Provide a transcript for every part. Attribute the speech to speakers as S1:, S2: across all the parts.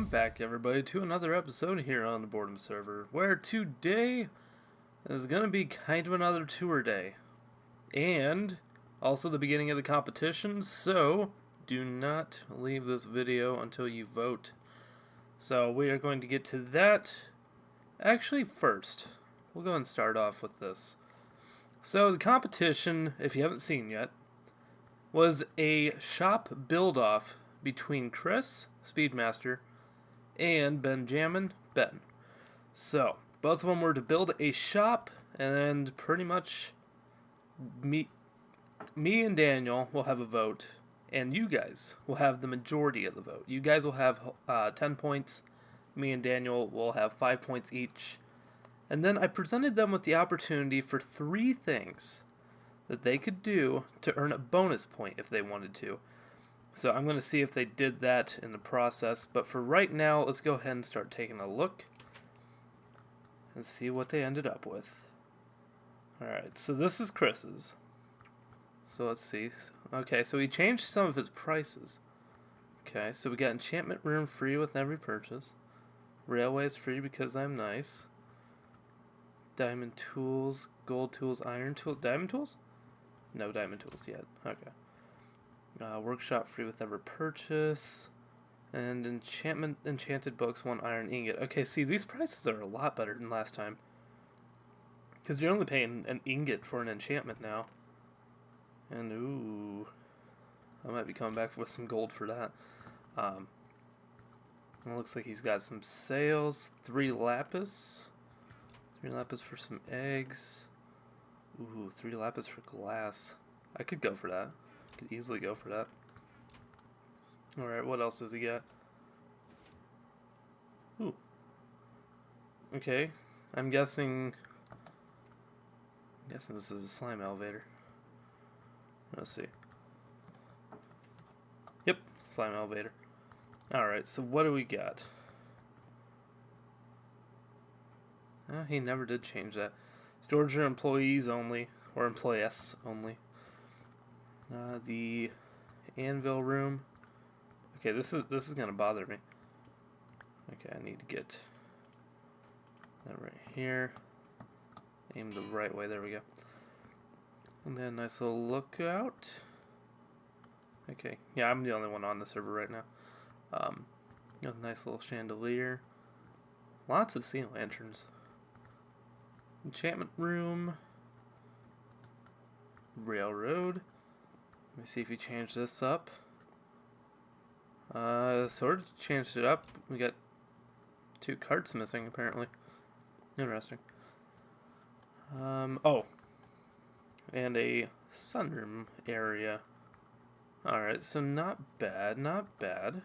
S1: back, everybody, to another episode here on the Boredom server, where today is going to be kind of another tour day, and also the beginning of the competition, so do not leave this video until you vote. So we are going to get to that. Actually, first, we'll go and start off with this. So the competition, if you haven't seen yet, was a shop build-off between Chris, Speedmaster, and Benjamin, Ben. So, both of them were to build a shop, and pretty much me and Daniel will have a vote, and you guys will have the majority of the vote. You guys will have 10 points, me and Daniel will have 5 points each, and then I presented them with the opportunity for 3 things that they could do to earn a bonus point if they wanted to. So I'm going to see if they did that in the process, but for right now, let's go ahead and start taking a look and see what they ended up with. Alright, so this is Chris's. So let's see. Okay, so he changed some of his prices. Okay, so we got enchantment room free with every purchase. Railways free because I'm nice. Diamond tools, gold tools, iron tools. Diamond tools? No diamond tools yet. Okay. Workshop free with every purchase. And enchanted books, 1 iron ingot. Okay, see, these prices are a lot better than last time. Because you're only paying an ingot for an enchantment now. And, ooh. I might be coming back with some gold for that. It looks like he's got some sales. 3 lapis. 3 lapis for some eggs. Ooh, 3 lapis for glass. I could go for that. Could easily go for that. Alright, what else does he got? Ooh. Okay. I'm guessing this is a slime elevator. Let's see. Yep, slime elevator. Alright, so what do we got? He never did change that. Storage for employees only, or employees only. The anvil room. Okay, this is gonna bother me. Okay, I need to get that right here. Aim the right way. There we go. And then nice little lookout. Okay, yeah, I'm the only one on the server right now. Got a nice little chandelier. Lots of sea lanterns. Enchantment room. Railroad. Let me see if you change this up. Sort of changed it up. We got 2 carts missing, apparently. Interesting. Oh. And a sunroom area. Alright, so not bad, not bad.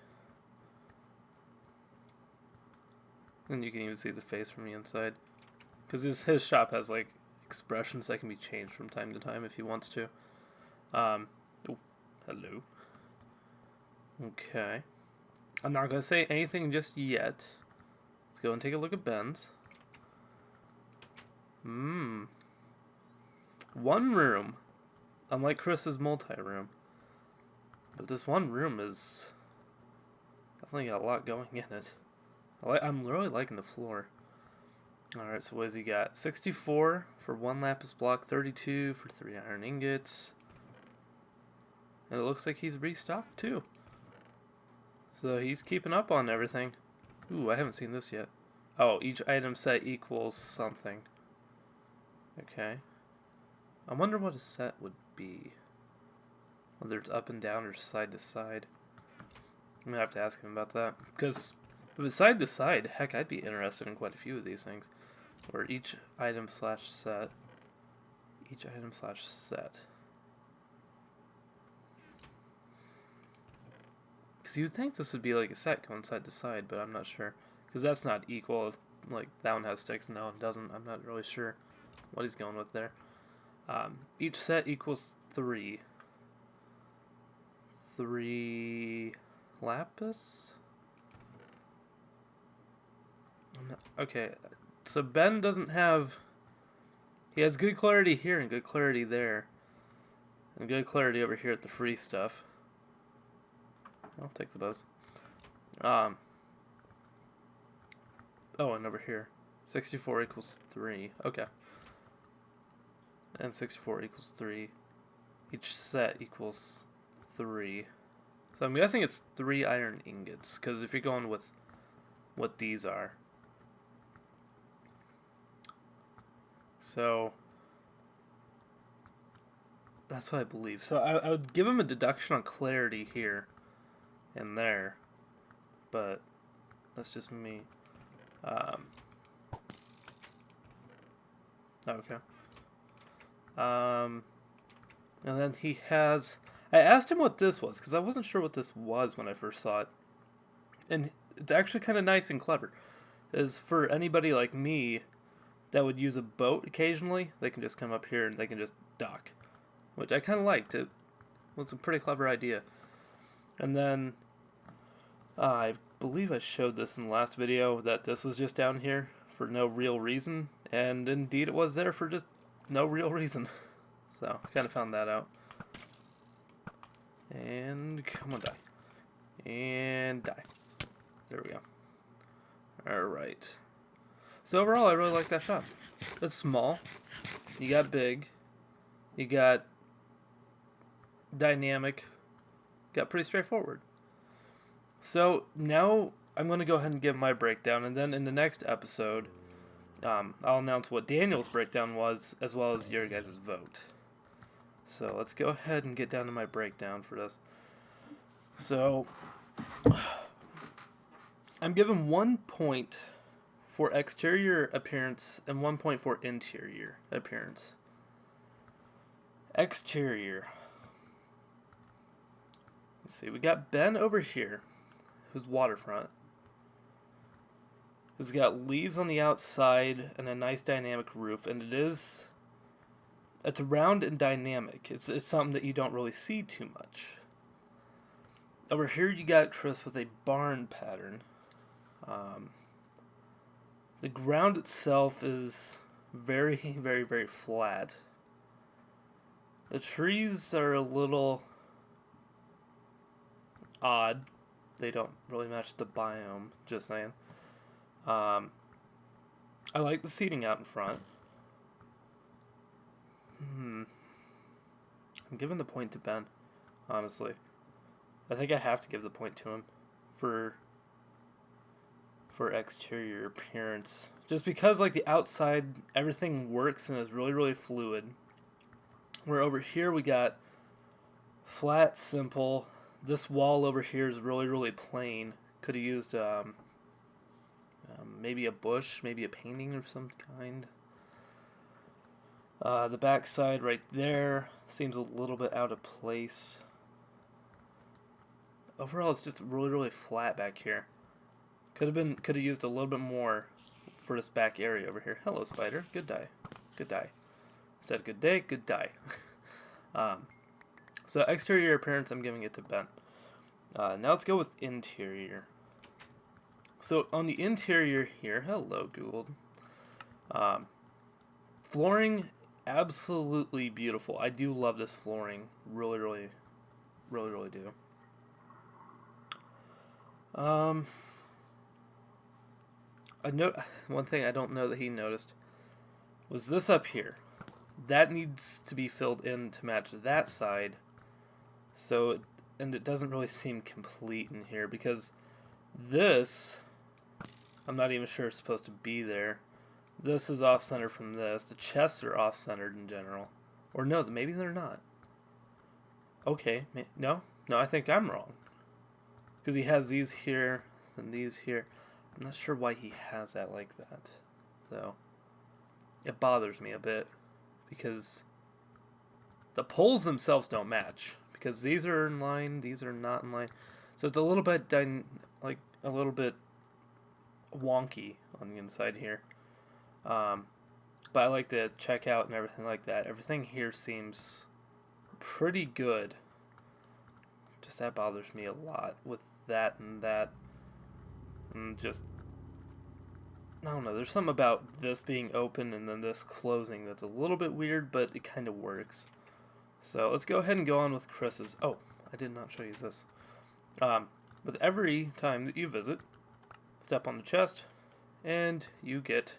S1: And you can even see the face from the inside. Because his shop has, like, expressions that can be changed from time to time if he wants to. Oh, hello. Okay. I'm not going to say anything just yet. Let's go and take a look at Ben's. 1 room. Unlike Chris's multi-room. But this 1 room is definitely got a lot going in it. I'm really liking the floor. Alright, so what has he got? 64 for 1 lapis block, 32 for 3 iron ingots. And it looks like he's restocked too. So he's keeping up on everything. Ooh, I haven't seen this yet. Oh, each item set equals something. Okay. I wonder what a set would be. Whether it's up and down or side to side. I'm gonna have to ask him about that. Because if it's side to side, heck, I'd be interested in quite a few of these things. Or each item slash set. Each item slash set. Because you'd think this would be like a set going side to side, but I'm not sure. Because that's not equal if, like, that one has sticks and that one doesn't. I'm not really sure what he's going with there. Each set equals 3. 3 lapis? Okay, so Ben doesn't have... He has good clarity here and good clarity there. And good clarity over here at the free stuff. I'll take the bows. Oh, and over here. 64 equals 3. Okay. And 64 equals 3. Each set equals 3. So I'm guessing it's 3 iron ingots, because if you're going with what these are. So that's what I believe. So I would give him a deduction on clarity here and there, but that's just me. Okay. And then he has... I asked him what this was, because I wasn't sure what this was when I first saw it. And it's actually kind of nice and clever. Is for anybody like me that would use a boat occasionally, they can just come up here and they can just dock. Which I kind of liked. It was a pretty clever idea. And then, I believe I showed this in the last video, that this was just down here for no real reason. And indeed it was there for just no real reason. So, I kind of found that out. And, come on, die. And die. There we go. Alright. So overall, I really like that shot. It's small. You got big. You got dynamic. Got pretty straightforward. So now I'm going to go ahead and give my breakdown, and then in the next episode, I'll announce what Daniel's breakdown was, as well as your guys' vote. So let's go ahead and get down to my breakdown for this. So I'm given 1 point for exterior appearance and 1 point for interior appearance. Exterior. Let's see, we got Ben over here, who's waterfront. Who's got leaves on the outside and a nice dynamic roof, and it's round and dynamic. It's something that you don't really see too much. Over here you got Chris with a barn pattern. The ground itself is very, very, very flat. The trees are a little odd. They don't really match the biome, just saying. I like the seating out in front. I'm giving the point to Ben, honestly. I think I have to give the point to him for exterior appearance. Just because, like, the outside, everything works and is really, really fluid. Where over here we got flat, simple. This wall over here is really, really plain. Could have used maybe a bush, maybe a painting of some kind. The back side right there seems a little bit out of place. Overall, it's just really, really flat back here. Could have used a little bit more for this back area over here. Hello, spider. Good die. Good die. Said good day, good die. So exterior appearance, I'm giving it to Ben. Now let's go with interior. So on the interior here, hello Gould. Flooring, absolutely beautiful. I do love this flooring. Really, really, really, really do. One thing I don't know that he noticed was this up here. That needs to be filled in to match that side. So, and it doesn't really seem complete in here because this, I'm not even sure it's supposed to be there. This is off-center from this. The chests are off-centered in general. Or no, maybe they're not. Okay, no, I think I'm wrong. Because he has these here and these here. I'm not sure why he has that like that, though. It bothers me a bit because the poles themselves don't match. Because these are in line, these are not in line. So it's a little bit a little bit wonky on the inside here. But I like the checkout and everything like that. Everything here seems pretty good. Just that bothers me a lot with that and that. And just, I don't know, there's something about this being open and then this closing that's a little bit weird, but it kind of works. So let's go ahead and go on with Chris's. Oh, I did not show you this. With every time that you visit, step on the chest and you get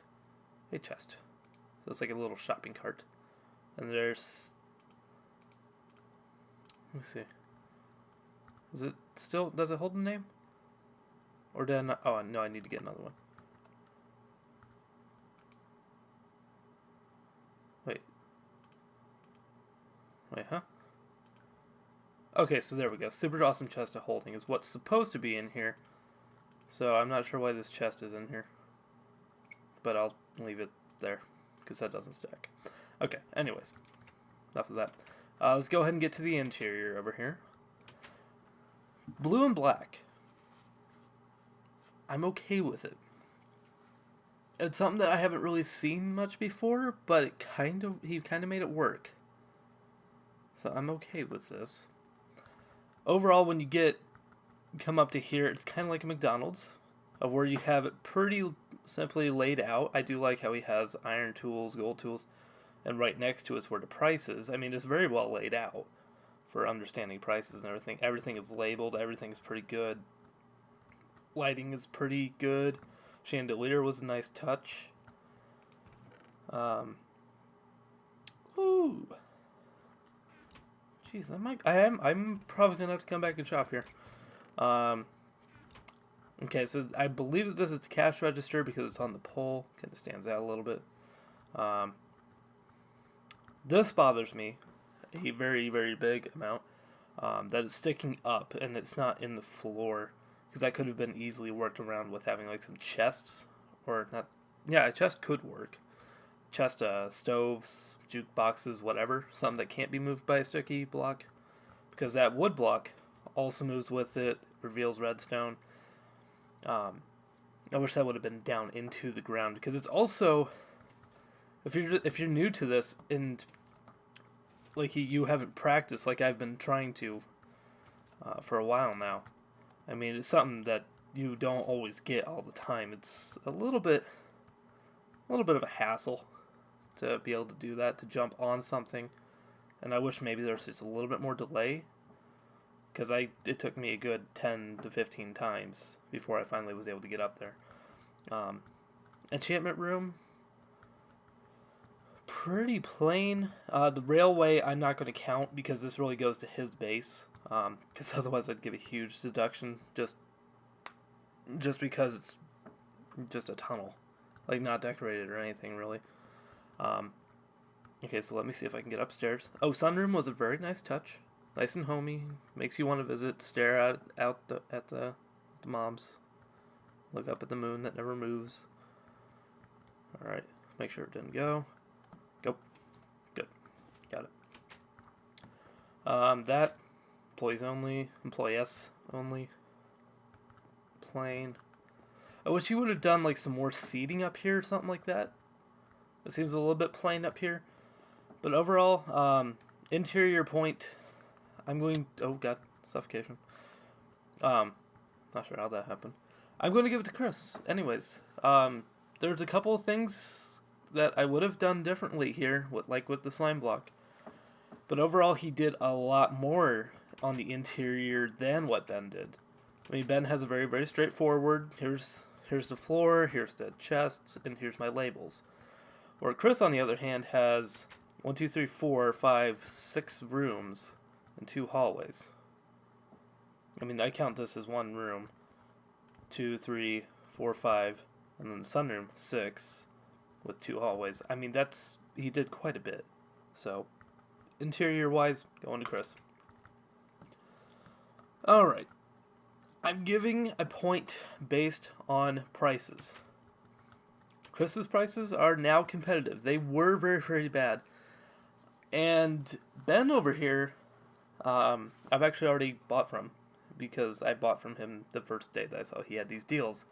S1: a chest. So it's like a little shopping cart. And there's... Let me see. Is it still... Does it hold the name? Or did I not... Oh, no, I need to get another one. Wait, huh? Okay, so there we go. Super awesome chest of holding is what's supposed to be in here. So I'm not sure why this chest is in here. But I'll leave it there, because that doesn't stack. Okay, anyways. Enough of that. Let's go ahead and get to the interior over here. Blue and black. I'm okay with it. It's something that I haven't really seen much before, but he kind of made it work. So I'm okay with this. Overall, when you come up to here, it's kind of like a McDonald's, of where you have it pretty simply laid out. I do like how he has iron tools, gold tools, and right next to it is where the price is. I mean, it's very well laid out for understanding prices and everything. Everything is labeled. Everything is pretty good. Lighting is pretty good. Chandelier was a nice touch. Ooh. Jeez, I'm probably gonna have to come back and shop here. Okay, so I believe that this is the cash register because it's on the pole. Kind of stands out a little bit. This bothers me a very, very big amount. That is sticking up and it's not in the floor. Because that could have been easily worked around with having like some chests. Or not. Yeah, a chest could work. Chest, stoves, jukeboxes, whatever. Something that can't be moved by a sticky block. Because that wood block also moves with it. Reveals redstone. I wish that would have been down into the ground. Because it's also... If you're new to this and like you haven't practiced like I've been trying to for a while now. I mean, it's something that you don't always get all the time. It's a little bit of a hassle to be able to do that, to jump on something. And I wish maybe there was just a little bit more delay, because it took me a good 10 to 15 times before I finally was able to get up there. Enchantment room, pretty plain. The railway I'm not going to count because this really goes to his base. Because otherwise I'd give a huge deduction just because it's just a tunnel, like not decorated or anything really. Okay, so let me see if I can get upstairs. Oh, sunroom was a very nice touch, nice and homey. Makes you want to visit, stare at the moms, look up at the moon that never moves. All right, make sure it didn't go. Go, good, got it. That. Employees only, employees only, plain. I wish you would have done like some more seating up here or something like that. It seems a little bit plain up here. But overall, interior point, oh god, suffocation. Not sure how that happened. I'm going to give it to Chris. Anyways, there's a couple of things that I would have done differently here, like with the slime block. But overall, he did a lot more on the interior than what Ben did. I mean, Ben has a very, very straightforward, here's the floor, here's the chests, and here's my labels. Where Chris, on the other hand, has 1, 2, 3, 4, 5, 6 rooms and 2 hallways. I mean, I count this as one room. 2, 3, 4, 5, and then the sunroom, 6, with 2 hallways. I mean, he did quite a bit. So, interior-wise, going to Chris. Alright. I'm giving a point based on prices. Chris's prices are now competitive. They were very, very bad. And Ben over here, I've actually already bought from, because I bought from him the first day that I saw he had these deals.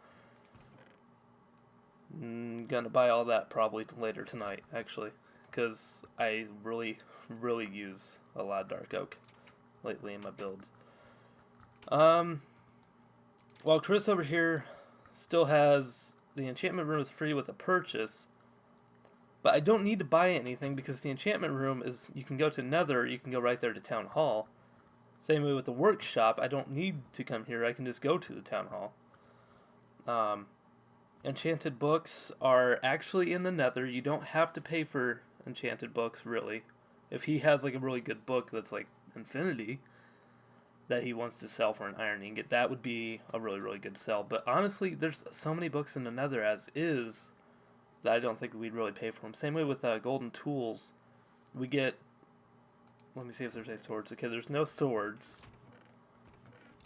S1: Gonna buy all that probably later tonight, actually, because I really, really use a lot of dark oak lately in my builds. While Chris over here still has the enchantment room is free with a purchase, but I don't need to buy anything because the enchantment room is, you can go to Nether, you can go right there to Town Hall. Same way with the workshop, I don't need to come here, I can just go to the Town Hall. enchanted books are actually in the Nether. You don't have to pay for enchanted books, really. If he has like a really good book that's like Infinity that he wants to sell for an iron ingot, that would be a really, really good sell. But honestly, there's so many books in the Nether as is that I don't think we'd really pay for them. Same way with golden tools. We get... Let me see if there's any swords. Okay, there's no swords.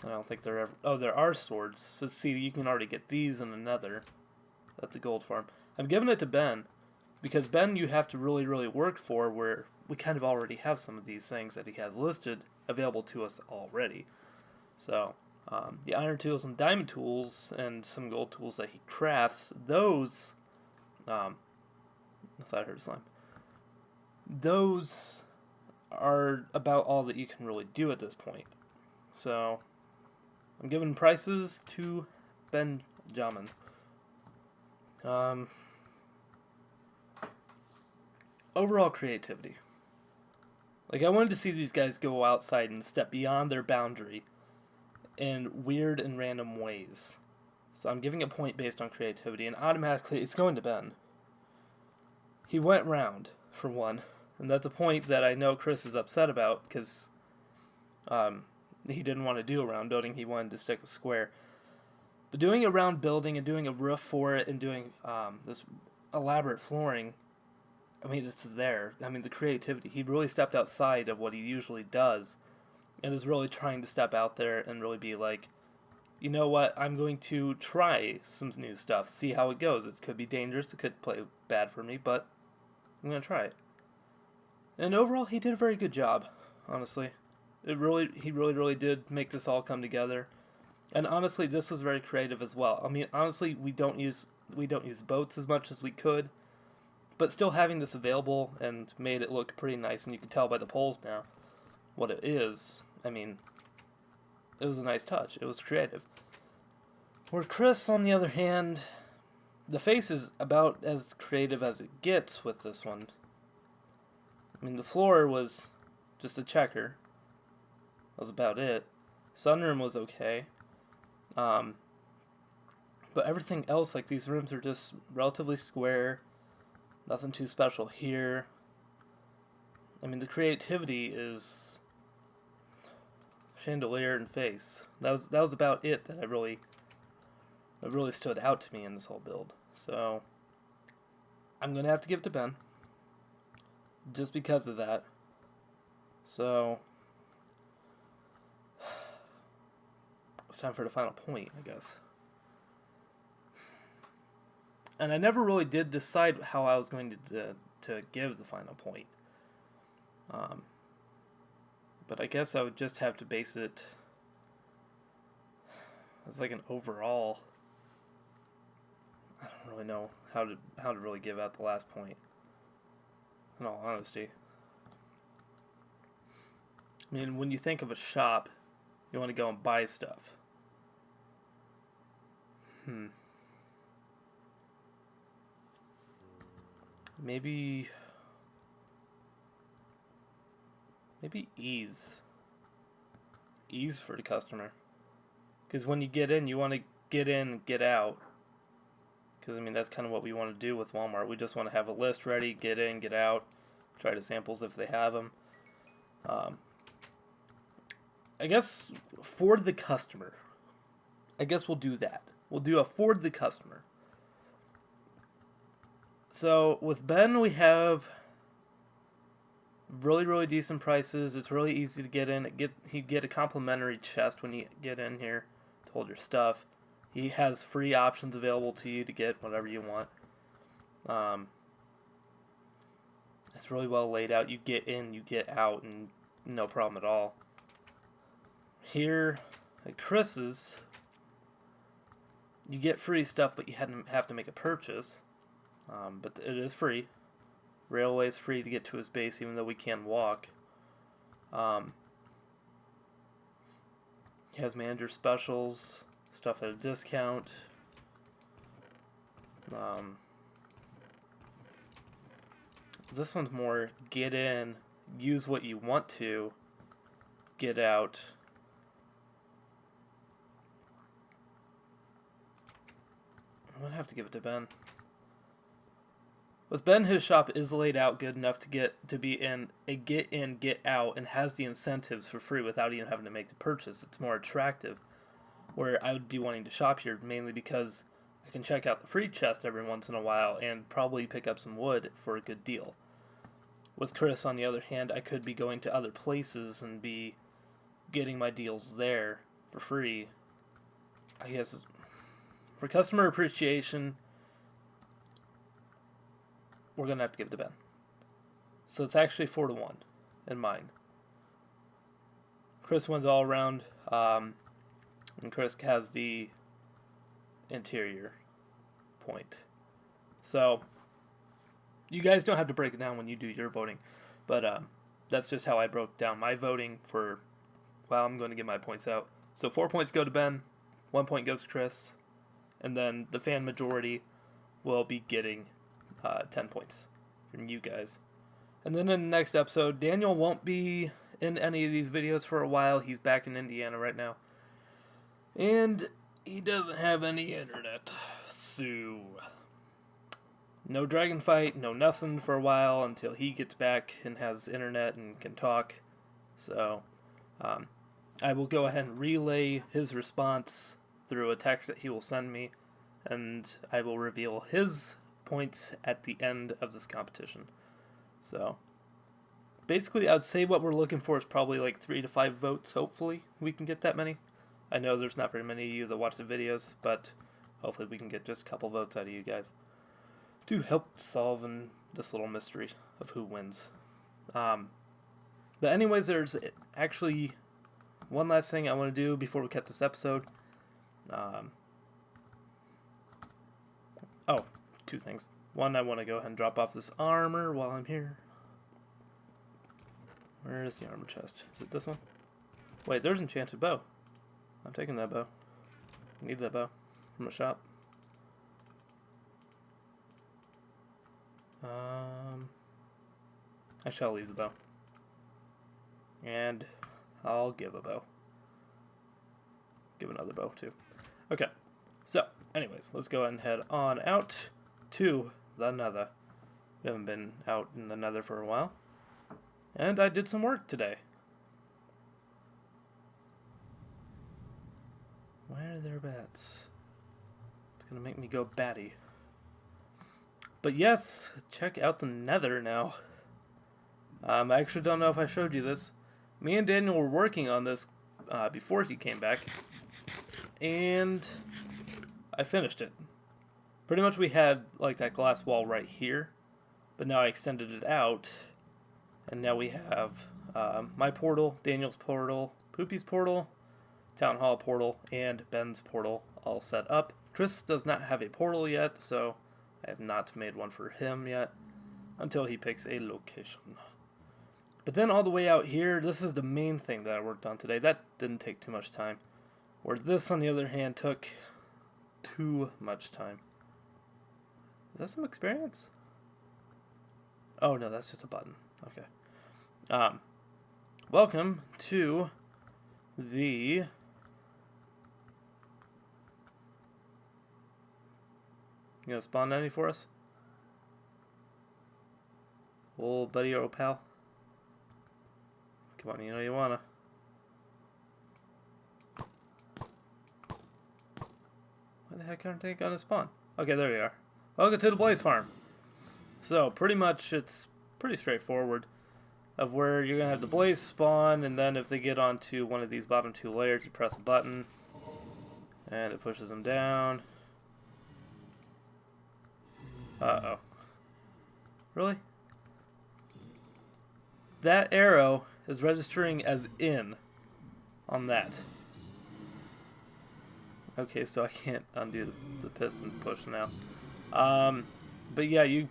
S1: I don't think there ever... Oh, there are swords. So see, you can already get these in the Nether. That's a gold farm. I'm giving it to Ben, because Ben you have to really, really work for, where we kind of already have some of these things that he has listed available to us already. So, the iron tools and diamond tools and some gold tools that he crafts, those... I thought I heard slime. Those are about all that you can really do at this point. So, I'm giving prices to Benjamin. Overall creativity. Like, I wanted to see these guys go outside and step beyond their boundary in weird and random ways. So I'm giving a point based on creativity, and automatically it's going to Ben. He went round, for one, and that's a point that I know Chris is upset about, because he didn't want to do a round building, he wanted to stick with square. But doing a round building and doing a roof for it and doing this elaborate flooring, I mean, it's there. I mean, the creativity. He really stepped outside of what he usually does and is really trying to step out there and really be like, you know what, I'm going to try some new stuff, see how it goes. It could be dangerous, it could play bad for me, but I'm going to try it. And overall, he did a very good job, honestly. He really did make this all come together. And honestly, this was very creative as well. I mean, honestly, we don't use boats as much as we could, but still having this available and made it look pretty nice, and you can tell by the poles now what it is. I mean, it was a nice touch. It was creative. Where Chris, on the other hand, the face is about as creative as it gets with this one. I mean, the floor was just a checker. That was about it. Sunroom was okay. But everything else, like these rooms are just relatively square. Nothing too special here. I mean, the creativity is chandelier and face. That was about it that really stood out to me in this whole build. So I'm gonna have to give it to Ben, just because of that. So it's time for the final point, I guess. And I never really did decide how I was going to give the final point. But I guess I would just have to base it as like an overall. I don't really know how to really give out the last point, in all honesty. I mean, when you think of a shop, you want to go and buy stuff. Maybe ease. Ease for the customer. Because when you get in, you want to get in and get out. Because, I mean, that's kind of what we want to do with Walmart. We just want to have a list ready, get in, get out, try the samples if they have them. I guess for the customer. I guess we'll do that. We'll do a for the customer. So, with Ben, we have really, really decent prices. It's really easy to get in. You get a complimentary chest when you get in here to hold your stuff. He has free options available to you to get whatever you want. It's really well laid out. You get in, you get out, and no problem at all. Here, at Chris's, you get free stuff, but you have to make a purchase. But it is free. Railway is free to get to his base, even though we can walk. He has manager specials, stuff at a discount. This one's more get in, use what you want to, get out. I'm gonna have to give it to Ben. With Ben, his shop is laid out good enough to be in a get in, get out, and has the incentives for free without even having to make the purchase. It's more attractive. Where I would be wanting to shop here mainly because I can check out the free chest every once in a while and probably pick up some wood for a good deal. With Chris, on the other hand, I could be going to other places and be getting my deals there for free. I guess for customer appreciation, we're going to have to give it to Ben. So it's actually 4-1 in mine. Chris wins all around, and Chris has the interior point. So you guys don't have to break it down when you do your voting, but that's just how I broke down my voting for, well, I'm going to get my points out. So 4 points go to Ben, 1 point goes to Chris, and then the fan majority will be getting 10 points from you guys. And then in the next episode, Daniel won't be in any of these videos for a while. He's back in Indiana right now. And he doesn't have any internet. So no dragon fight, no nothing for a while until he gets back and has internet and can talk. So I will go ahead and relay his response through a text that he will send me, and I will reveal his points at the end of this competition. So basically, I would say what we're looking for is probably like 3 to 5 votes. Hopefully we can get that many. I know there's not very many of you that watch the videos, but hopefully we can get just a couple votes out of you guys to help solving this little mystery of who wins. But anyways, there's actually one last thing I want to do before we cut this episode. Two things. One, I want to go ahead and drop off this armor while I'm here. Where is the armor chest? Is it this one? Wait, there's an enchanted bow. I'm taking that bow. I need that bow from a shop. I shall leave the bow. And I'll give a bow. Give another bow too. Okay. So, anyways, let's go ahead and head on out to the Nether. We haven't been out in the Nether for a while. And I did some work today. Where are their bats? It's gonna make me go batty. But yes, check out the Nether now. I actually don't know if I showed you this. Me and Daniel were working on this before he came back. And I finished it. Pretty much we had like that glass wall right here, but now I extended it out, and now we have my portal, Daniel's portal, Poopy's portal, Town Hall portal, and Ben's portal all set up. Chris does not have a portal yet, so I have not made one for him yet until he picks a location. But then all the way out here, this is the main thing that I worked on today. That didn't take too much time. Where this, on the other hand, took too much time. Is that some experience? Oh, no, that's just a button. Okay. Welcome to the... You gonna spawn any for us? Old buddy or pal? Come on, you know you wanna. Why the heck aren't they gonna spawn? Okay, there we are. Welcome to the Blaze Farm. So, pretty much, it's pretty straightforward of where you're gonna have the blaze spawn, and then if they get onto one of these bottom 2 layers, you press a button, and it pushes them down. Uh-oh. Really? That arrow is registering as in on that. Okay, so I can't undo the piston push now. But yeah, it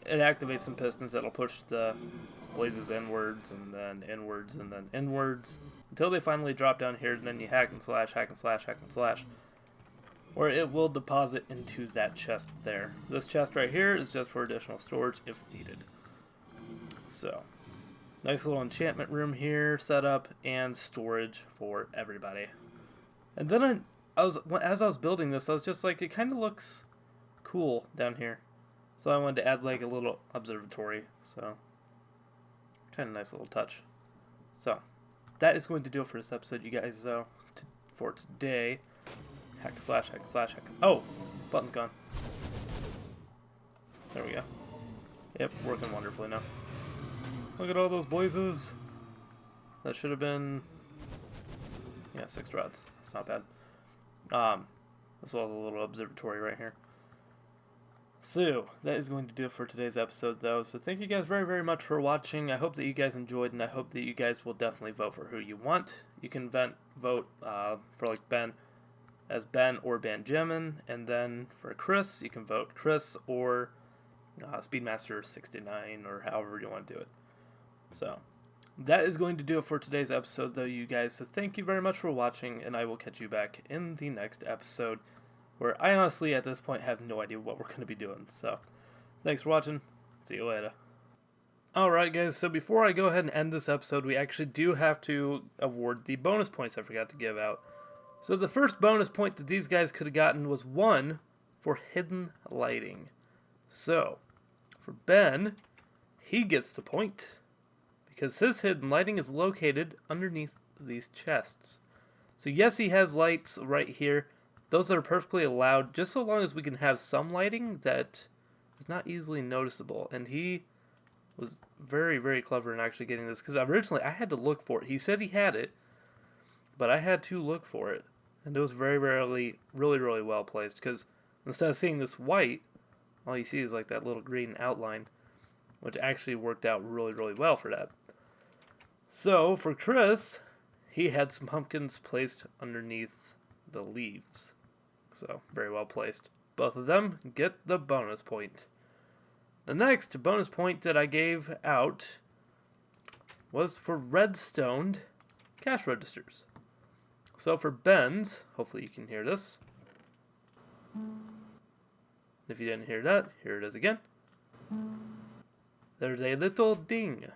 S1: activates some pistons that'll push the blazes inwards, and then inwards, and then inwards, until they finally drop down here, and then you hack and slash, hack and slash, hack and slash, where it will deposit into that chest there. This chest right here is just for additional storage if needed. So, nice little enchantment room here set up, and storage for everybody. And then as I was building this, I was just like, it kind of looks cool down here. So I wanted to add like a little observatory. So kind of nice little touch. So that is going to do it for this episode, you guys. For today, hack slash. Oh, button's gone. There we go. Yep, working wonderfully now. Look at all those blazes. That should have been, yeah, 6 rods. That's not bad. As well as a little observatory right here. So, that is going to do it for today's episode, though. So, thank you guys very, very much for watching. I hope that you guys enjoyed, and I hope that you guys will definitely vote for who you want. You can vote for, like, Ben as Ben or Benjamin, and then for Chris, you can vote Chris or Speedmaster69, or however you want to do it. So, that is going to do it for today's episode, though, you guys. So, thank you very much for watching, and I will catch you back in the next episode, where I honestly, at this point, have no idea what we're going to be doing. So, thanks for watching. See you later. Alright, guys, so before I go ahead and end this episode, we actually do have to award the bonus points I forgot to give out. So, the first bonus point that these guys could have gotten was 1 for hidden lighting. So, for Ben, he gets the point, because his hidden lighting is located underneath these chests. So, yes, he has lights right here. Those are perfectly allowed, just so long as we can have some lighting that is not easily noticeable. And he was very, very clever in actually getting this, because originally I had to look for it. He said he had it, but I had to look for it. And it was very, really, really well placed, because instead of seeing this white, all you see is like that little green outline, which actually worked out really, really well for that. So, for Chris, he had some pumpkins placed underneath the leaves. So, very well placed. Both of them get the bonus point. The next bonus point that I gave out was for redstoned cash registers. So for Ben's, hopefully you can hear this. If you didn't hear that, here it is again. There's a little ding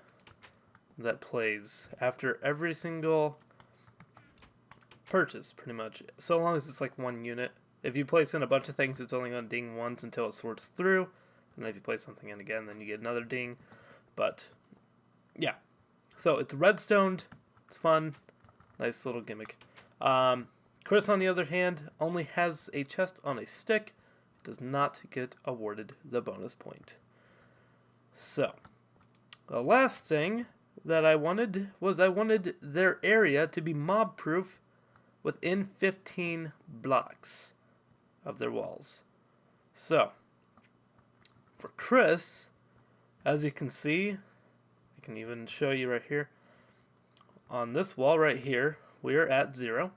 S1: that plays after every single purchase, pretty much. So long as it's like 1 unit. If you place in a bunch of things, it's only going to ding once until it sorts through. And then if you place something in again, then you get another ding. But, yeah. So, it's redstoned. It's fun. Nice little gimmick. Chris, on the other hand, only has a chest on a stick. Does not get awarded the bonus point. So, the last thing that I wanted was their area to be mob-proof within 15 blocks of their walls. So, for Chris, as you can see, I can even show you right here, on this wall right here, we are at 0.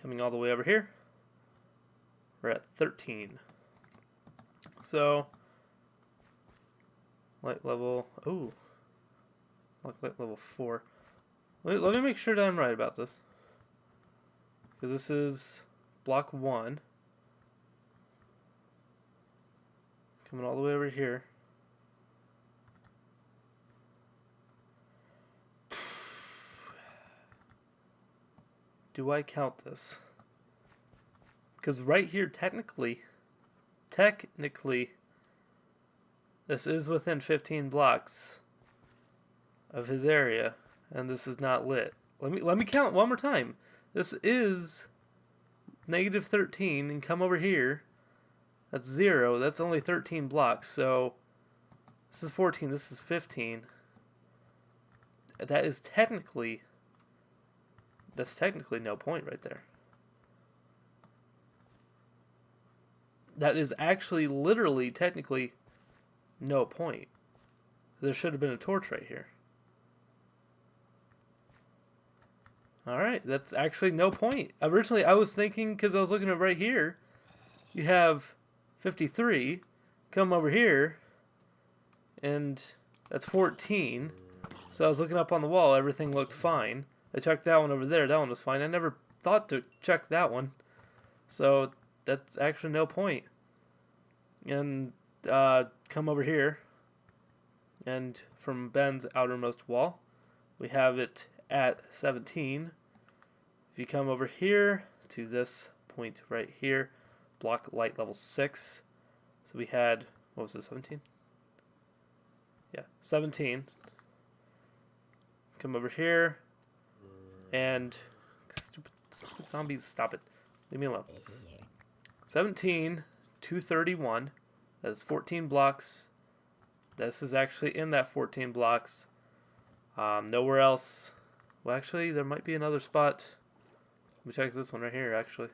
S1: Coming all the way over here, we're at 13. So, light level, light level 4. Let me make sure that I'm right about this. Because this is block 1. Coming all the way over here. Do I count this? Because right here, technically, this is within 15 blocks of his area, and this is not lit. Let me count one more time. This is negative 13, and come over here. That's 0. That's only 13 blocks. So this is 14. This is 15. That is technically. That's technically no point right there. That is actually literally technically no point. There should have been a torch right here. Alright, that's actually no point. Originally I was thinking, because I was looking at right here, you have 53, come over here, and that's 14. So I was looking up on the wall, everything looked fine. I checked that one over there, that one was fine. I never thought to check that one. So that's actually no point. And come over here, and from Ben's outermost wall, we have it at 17. If you come over here to this point right here, block light level 6, So we had, what was it, 17? Yeah, 17. Come over here. And, stupid zombies, stop it. Leave me alone. 17, 231. That's 14 blocks. This is actually in that 14 blocks. Nowhere else. Well, actually, there might be another spot. Let me check this one right here, actually.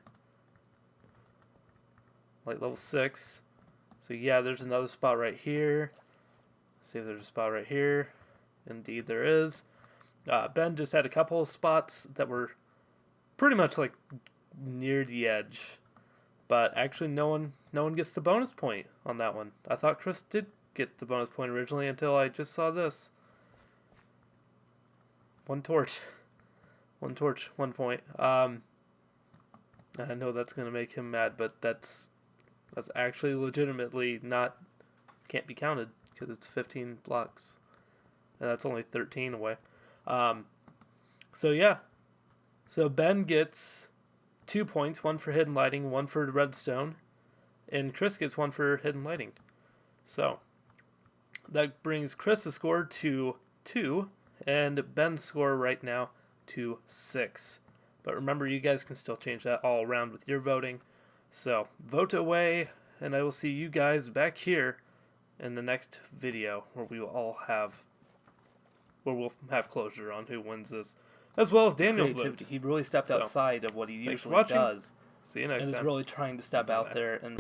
S1: Like level 6. So yeah, there's another spot right here. See if there's a spot right here. Indeed there is. Ben just had a couple of spots that were pretty much like near the edge. But actually no one gets the bonus point on that one. I thought Chris did get the bonus point originally until I just saw this. One torch. One torch, 1 point. I know that's going to make him mad, but that's actually legitimately can't be counted because it's 15 blocks. And that's only 13 away. So yeah. So Ben gets 2 points, 1 for hidden lighting, 1 for redstone, and Chris gets 1 for hidden lighting. So that brings Chris's score to 2, and Ben's score right now to 6. But remember, you guys can still change that all around with your voting. So vote away, and I will see you guys back here in the next video where we'll have closure on who wins this, as well as Daniel's vote.
S2: He really stepped outside of what he
S1: thanks for
S2: usually
S1: watching.
S2: does.
S1: See you next
S2: and
S1: time.
S2: is really trying to step out there and